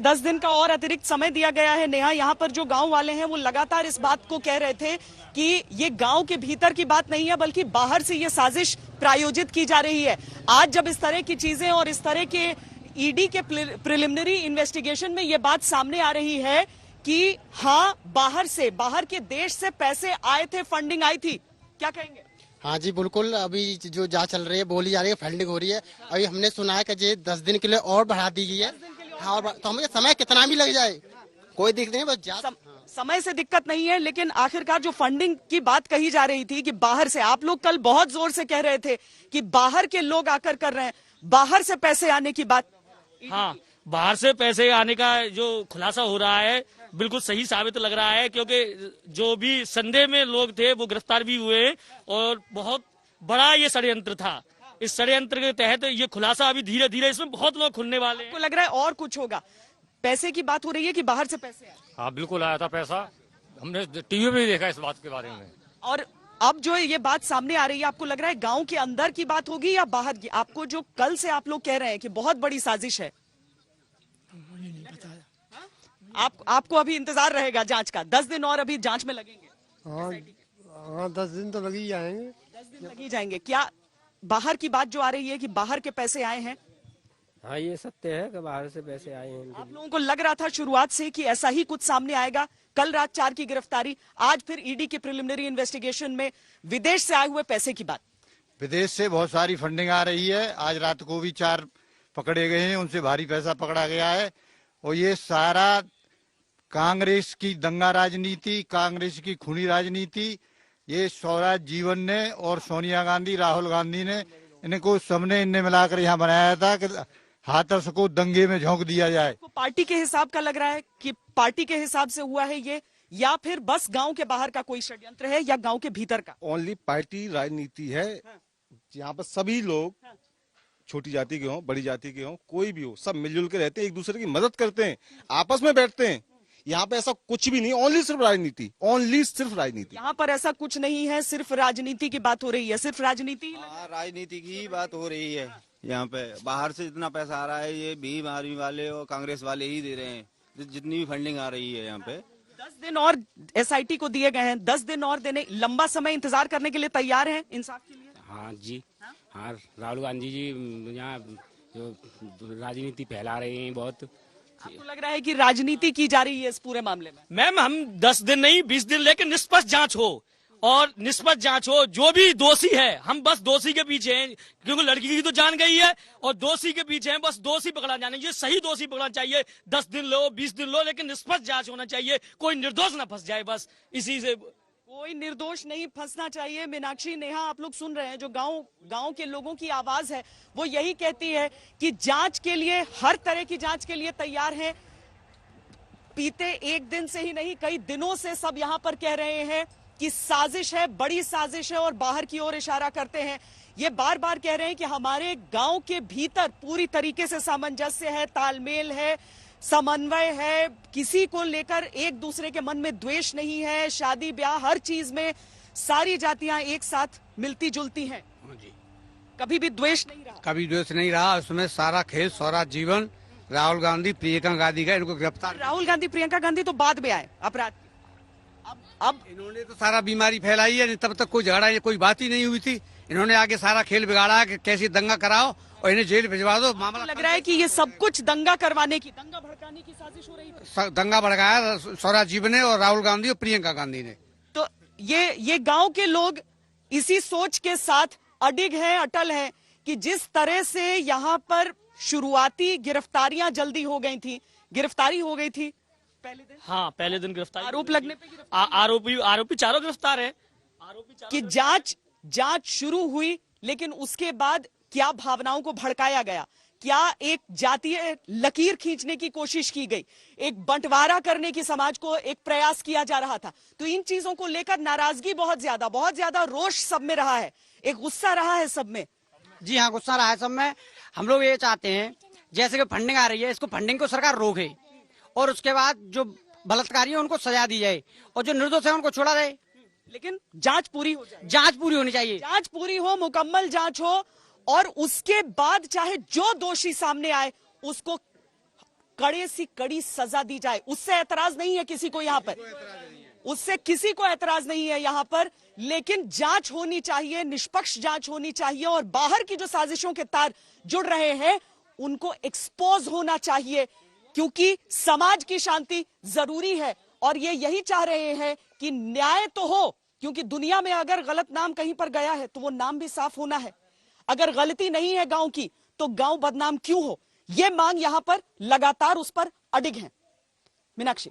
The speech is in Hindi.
10 दिन का और अतिरिक्त समय दिया गया है। नेहा, यहाँ पर जो गांव वाले हैं वो लगातार इस बात को कह रहे थे कि ये गांव के भीतर की बात नहीं है बल्कि बाहर से ये साजिश प्रायोजित की जा रही है। आज जब इस तरह की चीजें और इस तरह के ईडी के प्रिलिमिनरी इन्वेस्टिगेशन में ये बात सामने आ रही है कि हाँ, बाहर के देश से पैसे आए थे, फंडिंग आई थी, क्या कहेंगे? हाँ जी बिल्कुल, अभी जो जांच चल रही है, बोली जा रही है फंडिंग हो रही है। अभी हमने सुना है कि ये 10 दिन के लिए और बढ़ा दी गई है। हाँ, और तो हमें समय कितना भी लग जाए कोई दिक्कत नहीं, बस समय से दिक्कत नहीं है। लेकिन आखिरकार जो फंडिंग की बात कही जा रही थी कि बाहर से, आप लोग कल बहुत जोर से कह रहे थे कि बाहर के लोग आकर कर रहे हैं, बाहर से पैसे आने की बात। हाँ, बाहर से पैसे आने का जो खुलासा हो रहा है बिल्कुल सही साबित लग रहा है, क्योंकि जो भी संदेह में लोग थे वो गिरफ्तार भी हुए और बहुत बड़ा ये षड्यंत्र था। इस षड्यंत्र के तहत ये खुलासा अभी धीरे धीरे इसमें बहुत लोग खुलने वाले हैं। आपको लग रहा है और कुछ होगा? पैसे की बात हो रही है कि बाहर से पैसे आए? हाँ बिल्कुल आया था पैसा, हमने टीवी में भी देखा इस बात के बारे में। और अब जो ये बात सामने आ रही है, आपको लग रहा है गांव के अंदर की बात होगी या बाहर की? आपको जो कल से आप लोग कह रहे हैं कि बहुत बड़ी साजिश है, आपको अभी इंतजार रहेगा जांच का? 10 दिन और अभी जांच में लगेंगे? हाँ 10 दिन तो लग ही जाएंगे। 10 दिन लग ही जाएंगे। क्या बाहर की बात जो आ रही है कि बाहर के पैसे आए हैं? हाँ ये सत्य है कि बाहर से पैसे आए हैं। आप लोगों को लग रहा था शुरुआत से कि ऐसा ही कुछ सामने आएगा? कल रात 4 की गिरफ्तारी, आज फिर ईडी के प्रिलिमिनरी इन्वेस्टिगेशन में विदेश से आए हुए पैसे की बात। विदेश से बहुत सारी फंडिंग आ रही है। आज रात को भी 4 पकड़े गए हैं, उनसे भारी पैसा पकड़ा गया है। और ये सारा कांग्रेस की दंगा राजनीति, कांग्रेस की खूनी राजनीति, ये स्वराज जीवन ने और सोनिया गांधी, राहुल गांधी ने, इनको सबने इनने मिलाकर यहाँ बनाया था कि हाथरस को दंगे में झोंक दिया जाए। तो पार्टी के हिसाब का लग रहा है कि पार्टी के हिसाब से हुआ है ये, या फिर बस गांव के बाहर का कोई षड्यंत्र है, या गांव के भीतर का? ओनली पार्टी राजनीति है। यहाँ पर सभी लोग, छोटी जाति के हों, बड़ी जाति के हों, कोई भी हो, सब मिलजुल के रहते हैं, एक दूसरे की मदद करते हैं, आपस में बैठते हैं। यहाँ पे ऐसा कुछ भी नहीं, ओनली सिर्फ राजनीति, ओनली सिर्फ राजनीति। यहाँ पर ऐसा कुछ नहीं है, सिर्फ राजनीति की बात हो रही है, सिर्फ राजनीति। राजनीति की ही बात हो रही है। यहाँ पे बाहर से जितना पैसा आ रहा है ये भीम आर्मी वाले और कांग्रेस वाले ही दे रहे हैं, जितनी भी फंडिंग आ रही है यहाँ पे। 10 दिन और एसआईटी को दिए गए हैं, 10 दिन और देने, लंबा समय इंतजार करने के लिए तैयार हैं इंसाफ के लिए? हाँ जी, हाँ राहुल गांधी जी यहाँ जो राजनीति फैला रहे हैं बहुत। आपको लग रहा है कि राजनीति की जा रही है इस पूरे मामले में? मैम, हम 10 दिन नहीं 20 दिन, लेकिन निष्पक्ष जांच हो और निष्पक्ष जांच हो। जो भी दोषी है, हम बस दोषी के पीछे हैं, क्योंकि लड़की की तो जान गई है और दोषी के पीछे हैं, बस दोषी पकड़ा जाना चाहिए, सही दोषी पकड़ना चाहिए। 10 दिन लो 20 दिन लो, लेकिन निष्पक्ष जांच होना चाहिए, कोई निर्दोष ना फंस जाए, बस इसी से। कोई निर्दोष नहीं फंसना चाहिए। मीनाक्षी, नेहा, आप लोग सुन रहे हैं, जो गांव के लोगों की आवाज है वो यही कहती है कि जांच के लिए, हर तरह की जांच के लिए तैयार हैं। बीते एक दिन से ही नहीं, कई दिनों से सब यहां पर कह रहे हैं कि साजिश है, बड़ी साजिश है, और बाहर की ओर इशारा करते हैं। ये बार बार कह रहे हैं कि हमारे गांव के भीतर पूरी तरीके से सामंजस्य है, तालमेल है, समन्वय है, किसी को लेकर एक दूसरे के मन में द्वेष नहीं है। शादी ब्याह हर चीज में सारी जातियां एक साथ मिलती जुलती हैं, कभी भी द्वेष नहीं रहा। कभी द्वेष नहीं रहा। उसमें सारा खेल, सारा जीवन राहुल गांधी, प्रियंका गांधी का, इनको गिरफ्तार। राहुल गांधी, प्रियंका गांधी तो बाद में आए अपराध की। अब इन्होंने तो सारा बीमारी फैलाई है, तब तक कोई झगड़ा, कोई बात ही नहीं हुई थी। इन्होंने आगे सारा खेल बिगाड़ा है कि कैसे दंगा कराओ और इन्हें जेल भिजवा दो। मामला लग रहा है कि ये सब कुछ दंगा करवाने की, दंगा भड़काने की साजिश हो रही है। दंगा भड़काया स्वराज जी ने और राहुल गांधी और प्रियंका गांधी ने। तो ये गांव के लोग इसी सोच के साथ अडिग हैं, अटल हैं कि जिस तरह से यहाँ पर शुरुआती गिरफ्तारियां जल्दी हो गई थी, गिरफ्तारी हो गई थी पहले दिन। हाँ, पहले दिन गिरफ्तार, आरोप लगने पे आरोपी चारों गिरफ्तार है। कि जांच शुरू हुई, लेकिन उसके बाद क्या भावनाओं को भड़काया गया, क्या एक जातीय लकीर खींचने की कोशिश की गई, एक बंटवारा करने की समाज को एक प्रयास किया जा रहा था। तो इन चीजों को लेकर नाराजगी बहुत ज्यादा रोष सब में रहा है, एक गुस्सा रहा है सब में। जी हाँ, गुस्सा रहा है सब में। हम लोग ये चाहते हैं जैसे कि फंडिंग आ रही है, इसको फंडिंग को सरकार रोके और उसके बाद जो बलात्कारी है उनको सजा दी जाए और जो निर्दोष है उनको छोड़ा जाए। लेकिन जांच पूरी हो जाए, जांच पूरी होनी चाहिए, जांच पूरी हो, मुकम्मल जांच हो, और उसके बाद चाहे जो दोषी सामने आए उसको कड़े सी कड़ी सजा दी जाए। उससे एतराज नहीं है किसी को यहाँ पर, उससे किसी को एतराज नहीं है यहाँ पर, लेकिन जांच होनी चाहिए, निष्पक्ष जांच होनी चाहिए और बाहर की जो साजिशों के तार जुड़ रहे हैं उनको एक्सपोज होना चाहिए, क्योंकि समाज की शांति जरूरी है और ये यही चाह रहे हैं कि न्याय तो हो, क्योंकि दुनिया में अगर गलत नाम कहीं पर गया है तो वो नाम भी साफ होना है। अगर गलती नहीं है गांव की तो गांव बदनाम क्यों हो? ये मांग यहां पर लगातार उस पर अडिग है। मीनाक्षी।